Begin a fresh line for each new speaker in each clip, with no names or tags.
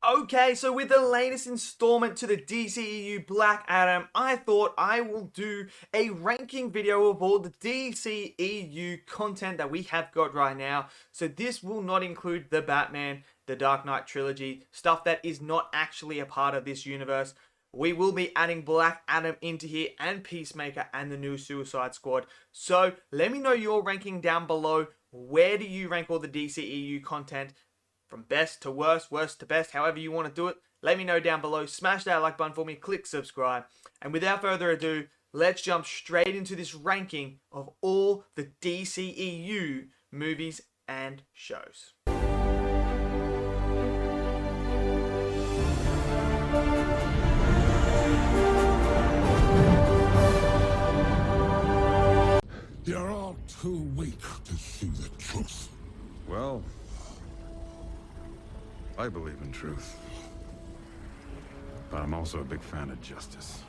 Okay, so with the latest installment to the DCEU Black Adam, I thought I will do a ranking video of all the DCEU content that we have got right now. So this will not include the Batman, the Dark Knight trilogy, stuff that is not actually a part of this universe. We will be adding Black Adam into here and Peacemaker and the new Suicide Squad. So let me know your ranking down below. Where do you rank all the DCEU content? From best to worst, worst to best, however you want to do it. Let me know down below. Smash that like button for me. Click subscribe. And without further ado, let's jump straight into this ranking of all the DCEU movies and shows.
You're all too weak to see the truth.
Well, I believe in truth, but I'm also a big fan of justice.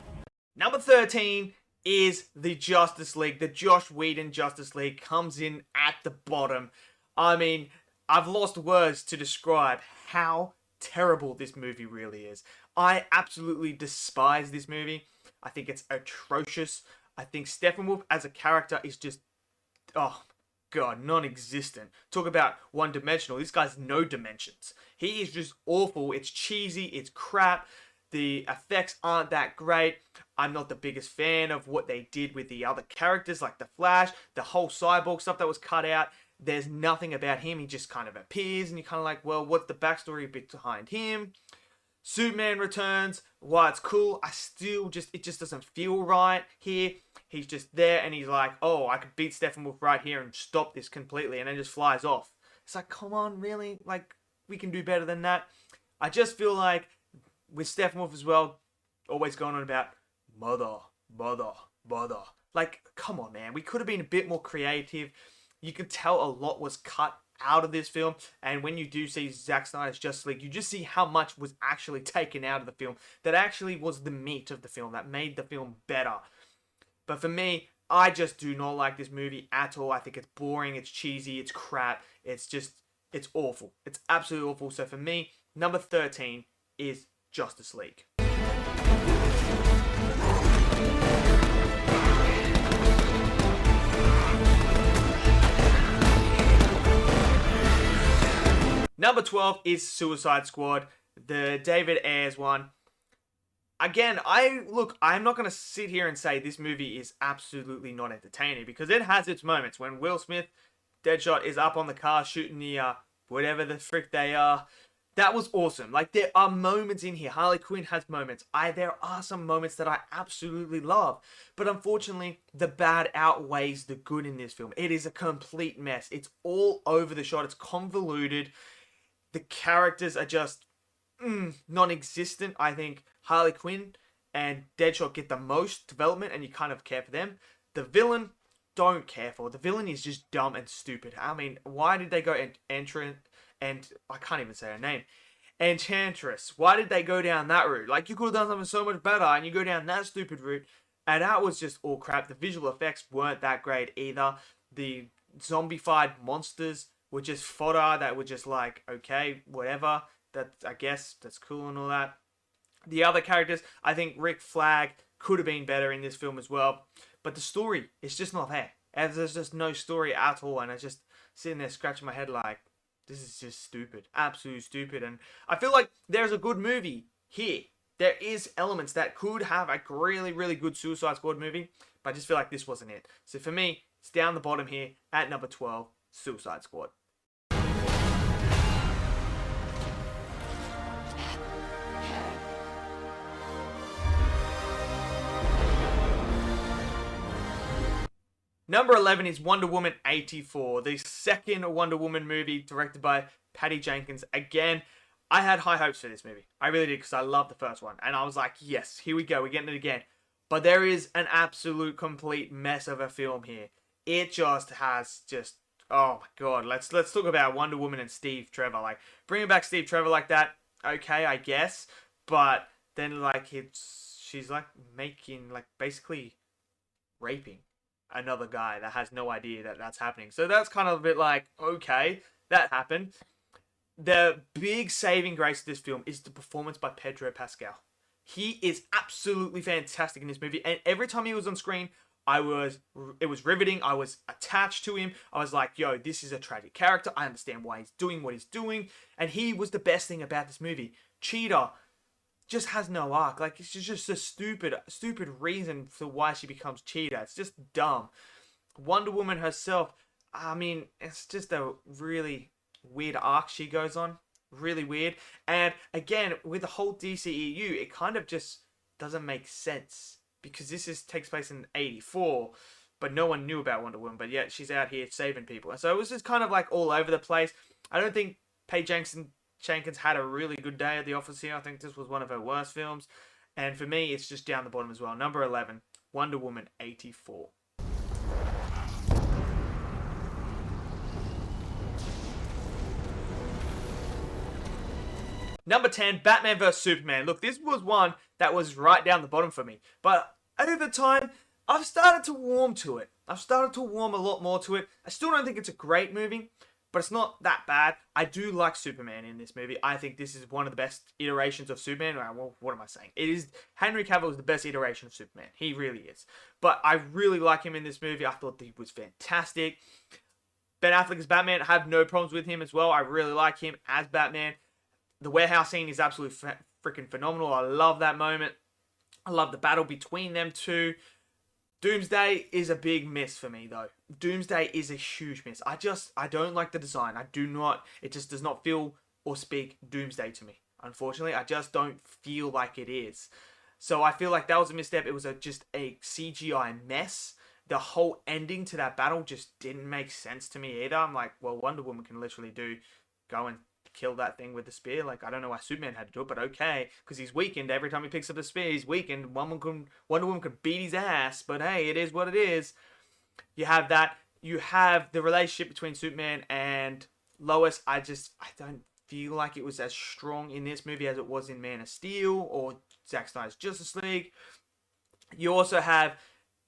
Number 13 is the Justice League. The Joss Whedon Justice League comes in at the bottom. I mean, I've lost words to describe how terrible this movie really is. I absolutely despise this movie. I think it's atrocious. I think Steppenwolf as a character is just, oh God, non-existent. Talk about one-dimensional. This guy's no dimensions. He is just awful. It's cheesy. It's crap. The effects aren't that great. I'm not the biggest fan of what they did with the other characters, like the Flash, the whole Cyborg stuff that was cut out. There's nothing about him. He just kind of appears, and you're kind of like, well, what's the backstory behind him? Superman returns. While it's cool, it just doesn't feel right here. He's just there and he's like, oh, I could beat Steppenwolf right here and stop this completely, and then just flies off. It's like, come on, really? Like, we can do better than that. I just feel like with Steppenwolf as well, always going on about mother. Like, come on, man. We could have been a bit more creative. You can tell a lot was cut out of this film, and when you do see Zack Snyder's Justice League, you just see how much was actually taken out of the film that actually was the meat of the film, that made the film better. But for me, I just do not like this movie at all. I think it's boring, it's cheesy, it's crap, it's awful. It's absolutely awful. So for me, number 13 is Justice League. Number 12 is Suicide Squad, the David Ayers one. Again, I'm not going to sit here and say this movie is absolutely not entertaining, because it has its moments. When Will Smith, Deadshot, is up on the car shooting the, whatever the frick they are, that was awesome. Like, there are moments in here. Harley Quinn has moments. There are some moments that I absolutely love. But unfortunately, the bad outweighs the good in this film. It is a complete mess. It's all over the shot. It's convoluted. The characters are just non-existent. I think Harley Quinn and Deadshot get the most development, and you kind of care for them. The villain, don't care for. The villain is just dumb and stupid. I mean, why did they go and I can't even say her name, Enchantress? Why did they go down that route? Like, you could have done something so much better, and you go down that stupid route, and that was just all crap. The visual effects weren't that great either. The zombified monsters were just fodder that were just like, okay, whatever. I guess that's cool and all that. The other characters, I think Rick Flag could have been better in this film as well. But the story is just not there. And there's just no story at all. And I just sitting there scratching my head like, this is just stupid. Absolutely stupid. And I feel like there's a good movie here. There is elements that could have a really, really good Suicide Squad movie. But I just feel like this wasn't it. So for me, it's down the bottom here at number 12, Suicide Squad. Number 11 is Wonder Woman 84, the second Wonder Woman movie directed by Patty Jenkins. Again, I had high hopes for this movie. I really did, because I loved the first one. And I was like, yes, here we go, we're getting it again. But there is an absolute complete mess of a film here. It just has oh my God. Let's talk about Wonder Woman and Steve Trevor. Like, bringing back Steve Trevor like that, okay, I guess. But then, like, she's like making, like, basically raping another guy that has no idea that that's happening. So that's kind of a bit like, okay, that happened. the big saving grace of this film is the performance by Pedro Pascal. He is absolutely fantastic in this movie, and every time he was on screen, it was riveting. I was attached to him. I was like, yo, this is a tragic character. I understand why he's doing what he's doing, and he was the best thing about this movie. Cheetah just has no arc. Like, it's just a stupid reason for why she becomes Cheetah. It's just dumb. Wonder Woman herself, I mean, it's just a really weird arc she goes on. Really weird. And again, with the whole DCEU, it kind of just doesn't make sense. Because takes place in 84, but no one knew about Wonder Woman, but yet she's out here saving people. And so it was just kind of like all over the place. I don't think Paige Jenkins had a really good day at the office here. I think this was one of her worst films. And for me, it's just down the bottom as well. Number 11, Wonder Woman 84. Number 10, Batman vs. Superman. Look, this was one that was right down the bottom for me. But over time, I've started to warm to it. I've started to warm a lot more to it. I still don't think it's a great movie, but it's not that bad. I do like Superman in this movie. I think this is one of the best iterations of Superman. Well, what am I saying? Henry Cavill is the best iteration of Superman. He really is. But I really like him in this movie. I thought he was fantastic. Ben Affleck as Batman, I have no problems with him as well. I really like him as Batman. The warehouse scene is absolutely freaking phenomenal. I love that moment. I love the battle between them two. Doomsday is a big miss for me, though. Doomsday is a huge miss. I don't like the design. It just does not feel or speak Doomsday to me. Unfortunately, I just don't feel like it is. So I feel like that was a misstep. It was just a CGI mess. The whole ending to that battle just didn't make sense to me either. I'm like, well, Wonder Woman can literally go and kill that thing with the spear. Like, I don't know why Superman had to do it, but okay, because he's weakened. Every time he picks up the spear, he's weakened. Wonder Woman could beat his ass, but hey, it is what it is. You have that. You have the relationship between Superman and Lois. I don't feel like it was as strong in this movie as it was in Man of Steel or Zack Snyder's Justice League. You also have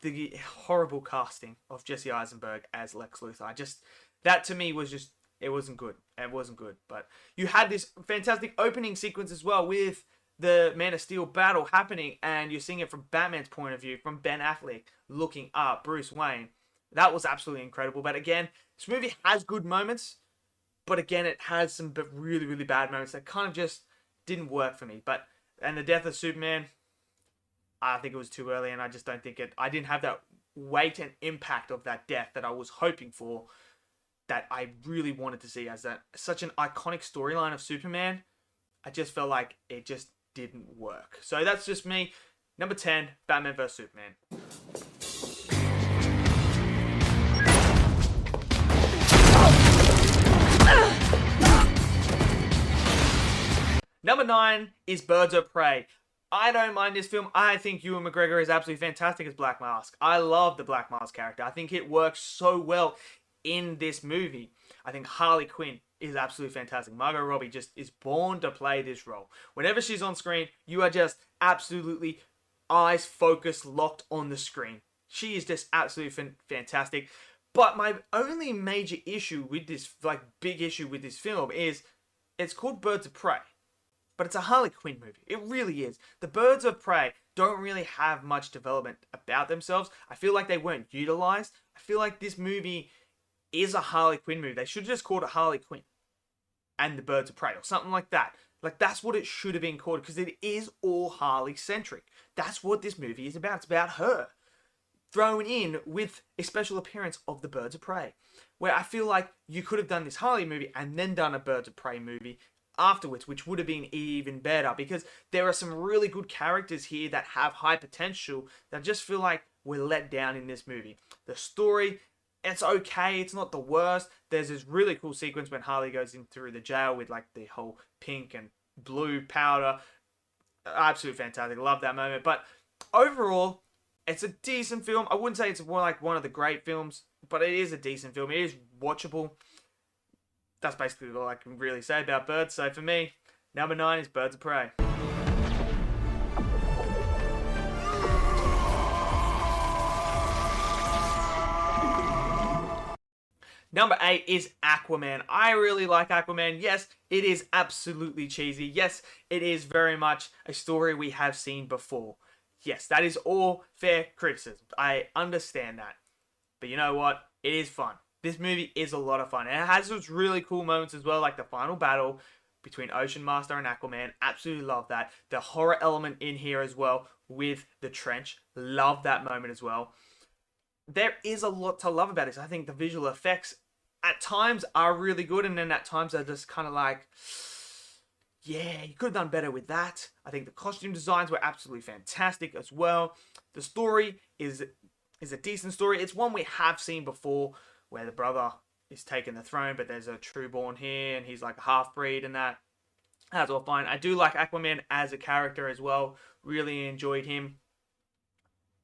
the horrible casting of Jesse Eisenberg as Lex Luthor. That to me was just, it wasn't good. It wasn't good. But you had this fantastic opening sequence as well with the Man of Steel battle happening, and you're seeing it from Batman's point of view, from Ben Affleck looking up Bruce Wayne. That was absolutely incredible. But again, this movie has good moments, but again, it has some really, really bad moments that kind of just didn't work for me. And the death of Superman, I think it was too early, and I just don't think I didn't have that weight and impact of that death that I was hoping for, that I really wanted to see as such an iconic storyline of Superman. I just felt like it just didn't work. So that's just me. Number 10, Batman vs. Superman. Number 9 is Birds of Prey. I don't mind this film. I think Ewan McGregor is absolutely fantastic as Black Mask. I love the Black Mask character. I think it works so well in this movie. I think Harley Quinn is absolutely fantastic. Margot Robbie just is born to play this role. Whenever she's on screen, you are just absolutely eyes focused, locked on the screen. She is just absolutely fantastic. But my only major issue with this, big issue with this film is it's called Birds of Prey. But it's a Harley Quinn movie. It really is. The Birds of Prey don't really have much development about themselves. I feel like they weren't utilized. I feel like this movie is a Harley Quinn movie. They should have just called it Harley Quinn and the Birds of Prey or something like that. Like, that's what it should have been called, because it is all Harley-centric. That's what this movie is about. It's about her, thrown in with a special appearance of the Birds of Prey, where I feel like you could have done this Harley movie and then done a Birds of Prey movie afterwards, which would have been even better, because there are some really good characters here that have high potential that I just feel like we're let down in this movie. The story, it's okay, it's not the worst. There's this really cool sequence when Harley goes in through the jail with the whole pink and blue powder. Absolutely fantastic. Love that moment. But overall, it's a decent film. I wouldn't say it's more like one of the great films, but it is a decent film. It is watchable. That's basically all I can really say about Birds. So for me, number 9 is Birds of Prey. Number 8 is Aquaman. I really like Aquaman. Yes, it is absolutely cheesy. Yes, it is very much a story we have seen before. Yes, that is all fair criticism. I understand that. But you know what? It is fun. This movie is a lot of fun. And it has those really cool moments as well, like the final battle between Ocean Master and Aquaman. Absolutely love that. The horror element in here as well with the trench. Love that moment as well. There is a lot to love about this. I think the visual effects at times are really good, and then at times are just kind of like, yeah, you could have done better with that. I think the costume designs were absolutely fantastic as well. The story is a decent story. It's one we have seen before, where the brother is taking the throne, but there's a trueborn here, and he's like a half-breed and that. That's all fine. I do like Aquaman as a character as well. Really enjoyed him.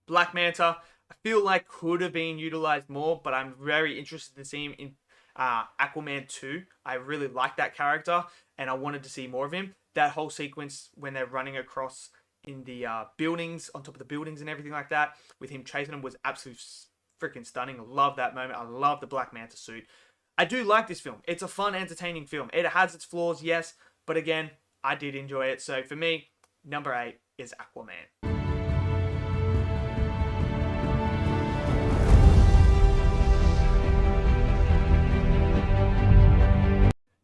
Black Manta, I feel like could have been utilized more, but I'm very interested to see him in Aquaman 2. I really like that character, and I wanted to see more of him. That whole sequence when they're running across in the buildings, on top of the buildings and everything like that, with him chasing them was absolutely freaking stunning. I love that moment. I love the Black Manta suit. I do like this film. It's a fun, entertaining film. It has its flaws, yes, but again, I did enjoy it. So for me, number 8 is Aquaman.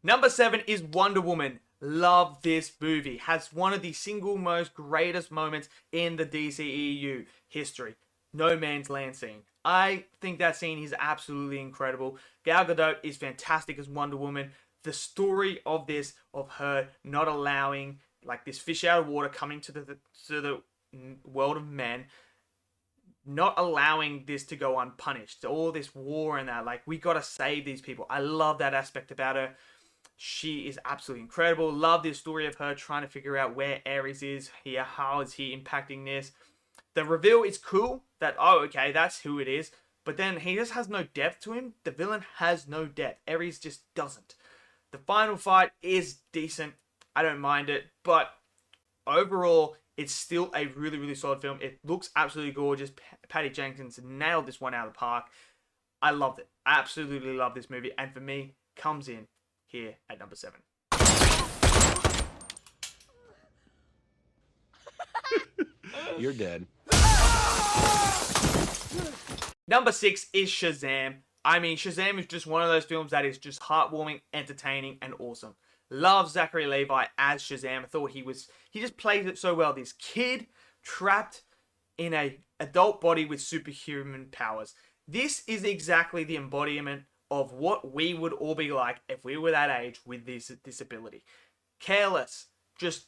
Number 7 is Wonderwoman. Love this movie. Has one of the single most greatest moments in the DCEU history. No Man's Land scene. I think that scene is absolutely incredible. Gal Gadot is fantastic as Wonder Woman. The story of this, of her not allowing like this fish out of water coming to the world of men, not allowing this to go unpunished. All this war and that, like, we gotta save these people. I love that aspect about her. She is absolutely incredible. Love this story of her trying to figure out where Ares is here. How is he impacting this? The reveal is cool that, oh, okay, that's who it is. But then he just has no depth to him. The villain has no depth. Ares just doesn't. The final fight is decent. I don't mind it. But overall, it's still a really, really solid film. It looks absolutely gorgeous. Patty Jenkins nailed this one out of the park. I loved it. I absolutely love this movie. And for me, comes in here at number 7.
You're dead.
Number 6 is Shazam. I mean, Shazam is just one of those films that is just heartwarming, entertaining, and awesome. Love Zachary Levi as Shazam. I thought he just plays it so well. This kid trapped in a adult body with superhuman powers. This is exactly the embodiment of what we would all be like if we were that age with this disability. Careless, just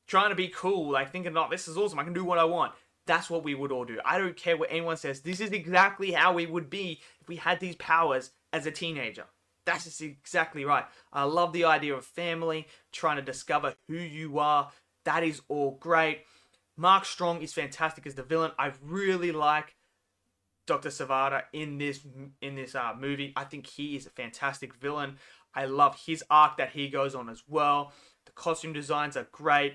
trying to be cool, like thinking, oh, this is awesome, I can do what I want. That's what we would all do. I don't care what anyone says. This is exactly how we would be if we had these powers as a teenager. That's just exactly right. I love the idea of family, trying to discover who you are. That is all great. Mark Strong is fantastic as the villain. I really like Dr. Savada in this movie. I think he is a fantastic villain. I love his arc that he goes on as well. The costume designs are great.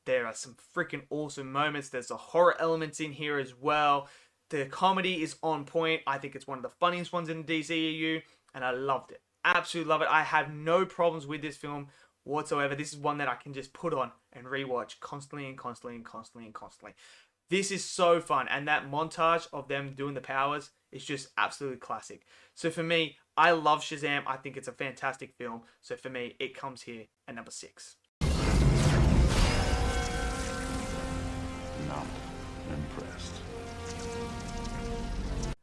There are some freaking awesome moments. There's the horror elements in here as well. The comedy is on point. I think it's one of the funniest ones in the DCEU, and I loved it. Absolutely love it. I have no problems with this film whatsoever. This is one that I can just put on and rewatch constantly and constantly and constantly and constantly. This is so fun, and that montage of them doing the powers is just absolutely classic. So for me, I love Shazam. I think it's a fantastic film. So for me, it comes here at number 6.
Not impressed.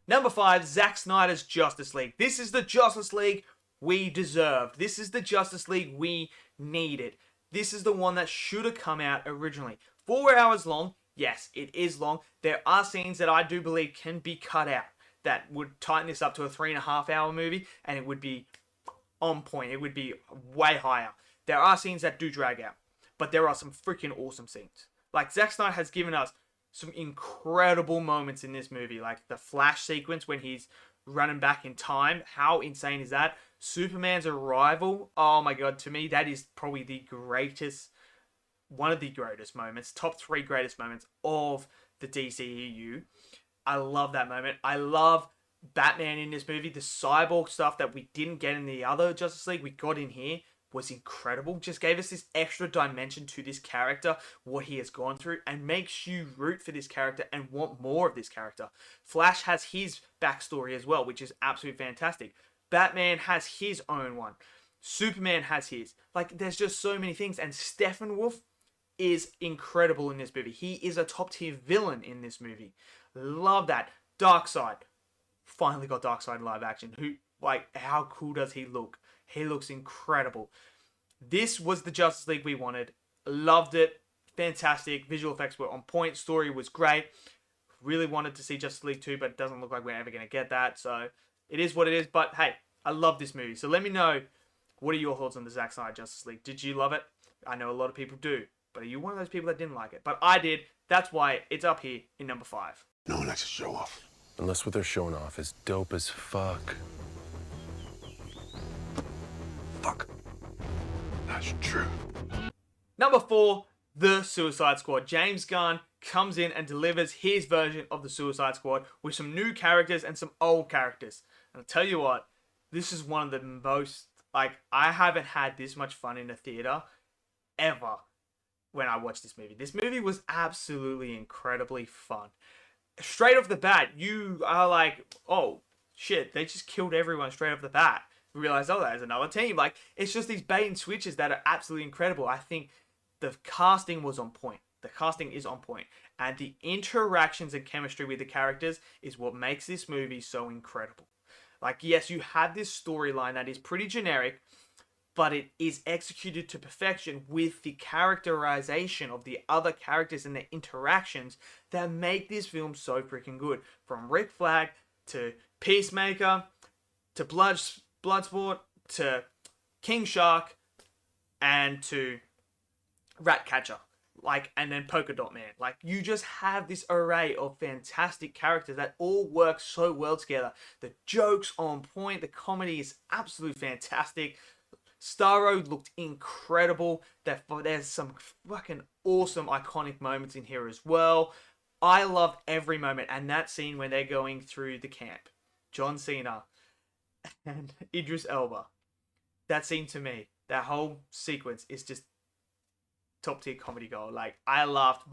Number 5, Zack Snyder's Justice League. This is the Justice League we deserved. This is the Justice League we needed. This is the one that should have come out originally. 4 hours long. Yes, it is long. There are scenes that I do believe can be cut out that would tighten this up to a 3.5 hour movie, and it would be on point. It would be way higher. There are scenes that do drag out, but there are some freaking awesome scenes. Like, Zack Snyder has given us some incredible moments in this movie, like the Flash sequence when he's running back in time. How insane is that? Superman's arrival. Oh my god, to me, that is probably the greatest, one of the greatest moments, top 3 greatest moments of the DCEU. I love that moment. I love Batman in this movie. The cyborg stuff that we didn't get in the other Justice League, we got in here, was incredible. Just gave us this extra dimension to this character, what he has gone through, and makes you root for this character and want more of this character. Flash has his backstory as well, which is absolutely fantastic. Batman has his own one. Superman has his. Like, there's just so many things. And Steppenwolf is incredible in this movie. He is a top tier villain in this movie. Love that. Darkseid. Finally got Darkseid in live action. How cool does he look? He looks incredible. This was the Justice League we wanted. Loved it. Fantastic. Visual effects were on point. Story was great. Really wanted to see Justice League 2, but it doesn't look like we're ever going to get that. So it is what it is. But hey, I love this movie. So let me know, what are your thoughts on the Zack Snyder Justice League? Did you love it? I know a lot of people do. But are you one of those people that didn't like it? But I did. That's why it's up here in number 5.
No one likes to show off.
Unless what they're showing off is dope as fuck.
Fuck. That's true.
Number 4, The Suicide Squad. James Gunn comes in and delivers his version of the Suicide Squad with some new characters and some old characters. And I'll tell you what, this is one of the most, I haven't had this much fun in a theater ever when I watched this movie. This movie was absolutely incredibly fun. Straight off the bat, you are like, oh, shit, they just killed everyone straight off the bat. You realize, oh, there's another team. It's just these bait and switches that are absolutely incredible. I think the casting was on point. The casting is on point. And the interactions and chemistry with the characters is what makes this movie so incredible. Yes, you have this storyline that is pretty generic, but it is executed to perfection with the characterization of the other characters and their interactions that make this film so freaking good. From Rick Flag to Peacemaker to Bloodsport to King Shark and to Ratcatcher. And then Polka Dot Man. You just have this array of fantastic characters that all work so well together. The jokes on point, the comedy is absolutely fantastic. Starro looked incredible. There's some fucking awesome iconic moments in here as well. I loved every moment. And that scene when they're going through the camp. John Cena and Idris Elba. That scene to me, that whole sequence is just top tier comedy gold. I laughed.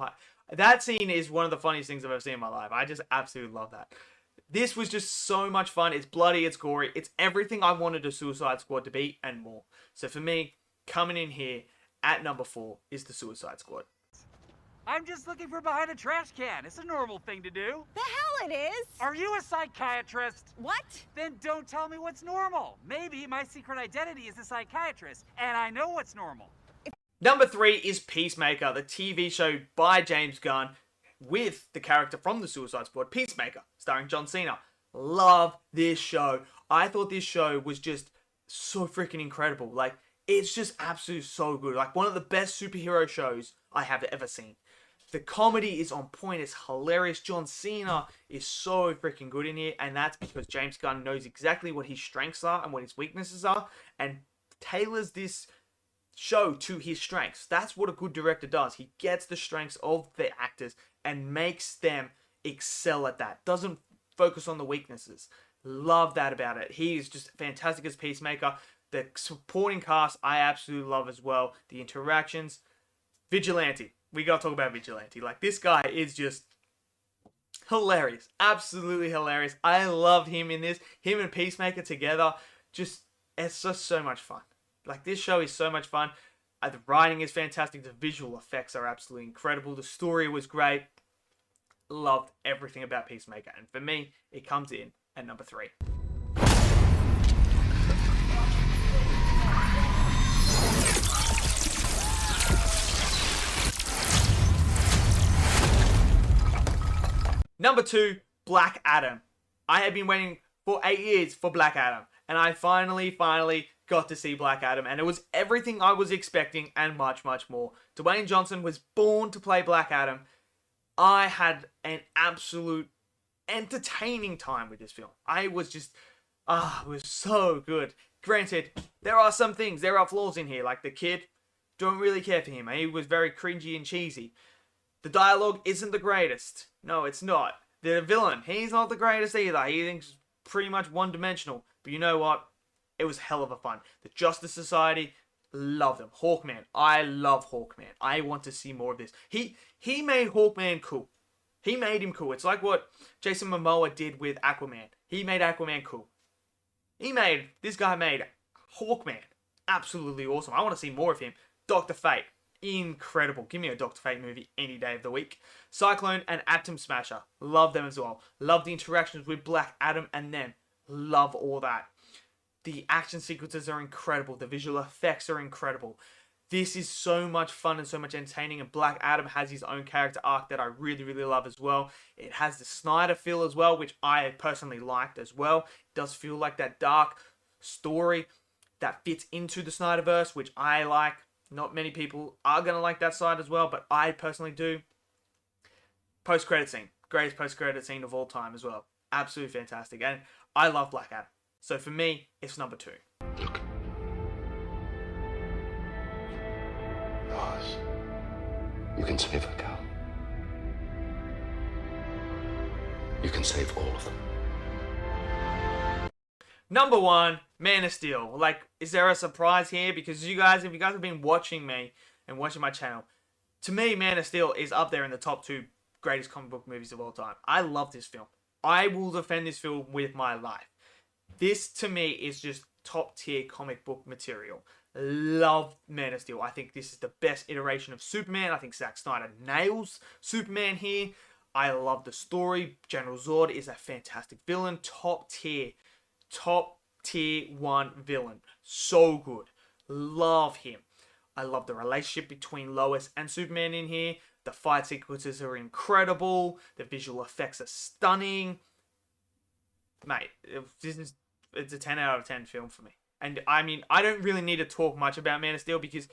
That scene is one of the funniest things I've ever seen in my life. I just absolutely love that. This was just so much fun. It's bloody, it's gory, it's everything I wanted a Suicide Squad to be and more. So for me, coming in here at number 4 is the Suicide Squad.
I'm just looking for behind a trash can. It's a normal thing to do.
The hell it is!
Are you a psychiatrist?
What?
Then don't tell me what's normal. Maybe my secret identity is a psychiatrist, and I know what's normal.
Number 3 is Peacemaker, the TV show by James Gunn with the character from the Suicide Squad, Peacemaker, starring John Cena. Love this show. I thought this show was just so freaking incredible. It's just absolutely so good. One of the best superhero shows I have ever seen. The comedy is on point. It's hilarious. John Cena is so freaking good in here, and that's because James Gunn knows exactly what his strengths are and what his weaknesses are, and tailors this show to his strengths. That's what a good director does. He gets the strengths of the actors and makes them excel at that. Doesn't focus on the weaknesses. Love that about it. He is just fantastic as Peacemaker. The supporting cast I absolutely love as well. The interactions. Vigilante. We gotta talk about Vigilante. This guy is just hilarious. Absolutely hilarious. I love him in this. Him and Peacemaker together. It's just so much fun. This show is so much fun. The writing is fantastic. The visual effects are absolutely incredible. The story was great. Loved everything about Peacemaker. And for me, it comes in at number 3. Number 2, Black Adam. I have been waiting for 8 years for Black Adam. And I finally got to see Black Adam. And it was everything I was expecting and much, much more. Dwayne Johnson was born to play Black Adam. I had an absolute entertaining time with this film. It was so good. Granted, there are some things, there are flaws in here. The kid, don't really care for him. He was very cringy and cheesy. The dialogue isn't the greatest. No, it's not. The villain, he's not the greatest either. He thinks pretty much one-dimensional. But you know what? It was hell of a fun. The Justice Society, love them. Hawkman, I love Hawkman. I want to see more of this. He made Hawkman cool. He made him cool. It's like what Jason Momoa did with Aquaman. He made Aquaman cool. This guy made Hawkman absolutely awesome. I want to see more of him. Dr. Fate, incredible. Give me a Dr. Fate movie any day of the week. Cyclone and Atom Smasher, love them as well. Love the interactions with Black Adam and them. Love all that. The action sequences are incredible. The visual effects are incredible. This is so much fun and so much entertaining, and Black Adam has his own character arc that I really, really love as well. It has the Snyder feel as well, which I personally liked as well. It does feel like that dark story that fits into the Snyderverse, which I like. Not many people are going to like that side as well, but I personally do. Post-credit scene. Greatest post-credit scene of all time as well. Absolutely fantastic. And I love Black Adam. So for me, it's number 2.
Look. Yours. You can save a cow. You can save all of them.
Number 1, Man of Steel. Like, is there a surprise here? Because if you guys have been watching me and watching my channel, to me, Man of Steel is up there in the top 2 greatest comic book movies of all time. I love this film. I will defend this film with my life. This, to me, is just top tier comic book material. Love Man of Steel. I think this is the best iteration of Superman. I think Zack Snyder nails Superman here. I love the story. General Zod is a fantastic villain. Top tier 1 villain. So good. Love him. I love the relationship between Lois and Superman in here. The fight sequences are incredible. The visual effects are stunning. Mate, it's a 10 out of 10 film for me. And I mean, I don't really need to talk much about Man of Steel because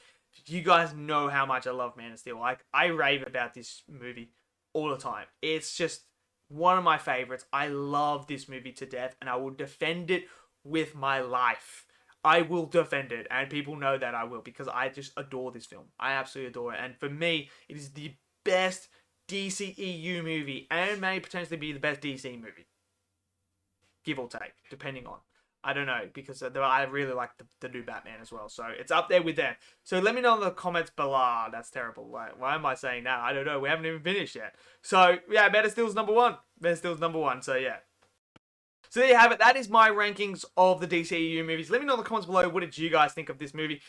you guys know how much I love Man of Steel. Like, I rave about this movie all the time. It's just one of my favorites. I love this movie to death, and I will defend it with my life. I will defend it, and people know that I will because I just adore this film. I absolutely adore it. And for me, it is the best DCEU movie and may potentially be the best DC movie. Give or take, depending on. I don't know, because I really like the new Batman as well. So it's up there with them. So let me know in the comments below. That's terrible. Why am I saying that? I don't know. We haven't even finished yet. So yeah, Man of Steel's number 1. Man of Steel's number 1. So yeah. So there you have it. That is my rankings of the DCEU movies. Let me know in the comments below. What did you guys think of this movie?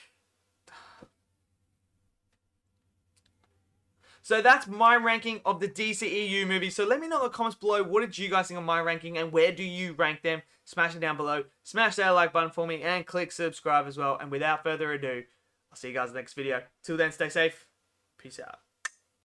So that's my ranking of the DCEU movies. So let me know in the comments below, what did you guys think of my ranking and where do you rank them? Smash it down below. Smash that like button for me and click subscribe as well. And without further ado, I'll see you guys in the next video. Till then, stay safe. Peace out.